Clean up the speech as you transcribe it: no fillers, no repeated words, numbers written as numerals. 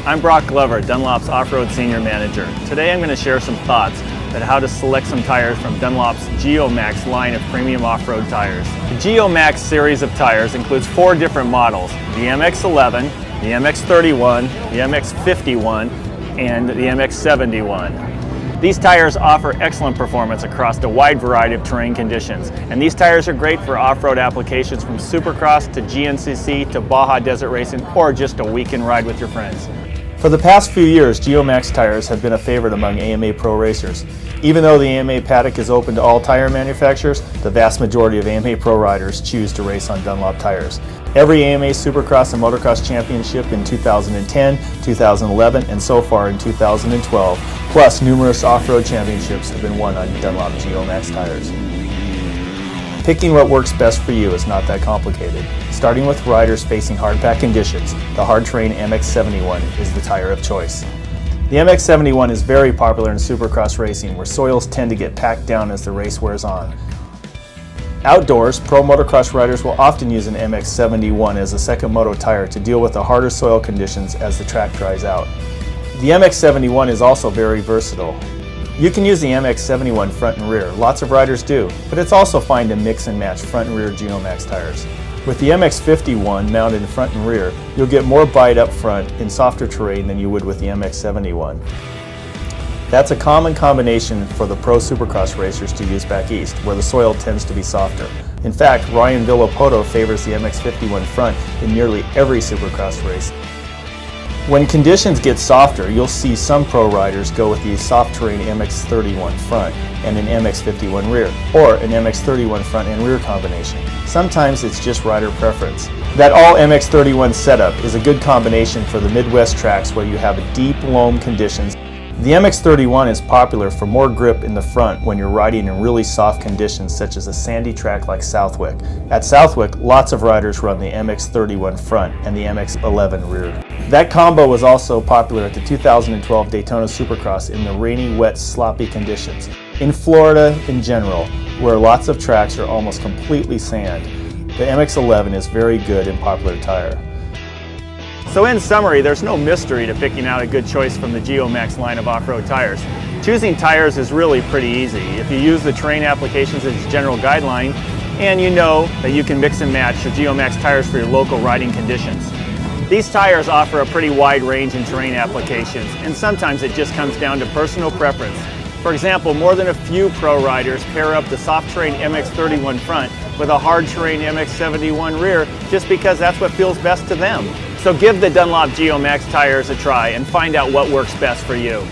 I'm Brock Glover, Dunlop's Off-Road Senior Manager. Today I'm going to share some thoughts on how to select some tires from Dunlop's Geomax line of premium off-road tires. The Geomax series of tires includes 4 different models: the MX-11, the MX-31, the MX-51, and the MX-71. These tires offer excellent performance across a wide variety of terrain conditions, and these tires are great for off-road applications from Supercross to GNCC to Baja Desert Racing, or just a weekend ride with your friends. For the past few years, Geomax tires have been a favorite among AMA pro racers. Even though the AMA paddock is open to all tire manufacturers, the vast majority of AMA pro riders choose to race on Dunlop tires. Every AMA Supercross and Motocross Championship in 2010, 2011, and so far in 2012, plus numerous off-road championships have been won on Dunlop Geomax tires. Picking what works best for you is not that complicated. Starting with riders facing hard-pack conditions, the hard-terrain MX-71 is the tire of choice. The MX-71 is very popular in Supercross racing, where soils tend to get packed down as the race wears on. Outdoors, pro motocross riders will often use an MX-71 as a second moto tire to deal with the harder soil conditions as the track dries out. The MX-71 is also very versatile. You can use the MX-71 front and rear, lots of riders do, but it's also fine to mix and match front and rear Geomax tires. With the MX-51 mounted in front and rear, you'll get more bite up front in softer terrain than you would with the MX-71. That's a common combination for the pro Supercross racers to use back east, where the soil tends to be softer. In fact, Ryan Villopoto favors the MX-51 front in nearly every Supercross race. When conditions get softer, you'll see some pro riders go with the soft terrain MX-31 front and an MX-51 rear, or an MX-31 front and rear combination. Sometimes it's just rider preference. That all MX-31 setup is a good combination for the Midwest tracks where you have deep loam conditions. The MX-31 is popular for more grip in the front when you're riding in really soft conditions such as a sandy track like Southwick. At Southwick, lots of riders run the MX-31 front and the MX-11 rear. That combo was also popular at the 2012 Daytona Supercross in the rainy, wet, sloppy conditions. In Florida in general, where lots of tracks are almost completely sand, the MX-11 is very good and popular tire. So in summary, there's no mystery to picking out a good choice from the Geomax line of off-road tires. Choosing tires is really pretty easy. If you use the terrain applications as a general guideline, and you know that you can mix and match your Geomax tires for your local riding conditions. These tires offer a pretty wide range in terrain applications, and sometimes it just comes down to personal preference. For example, more than a few pro riders pair up the soft terrain MX-31 front with a hard terrain MX-71 rear just because that's what feels best to them. So give the Dunlop Geomax tires a try and find out what works best for you.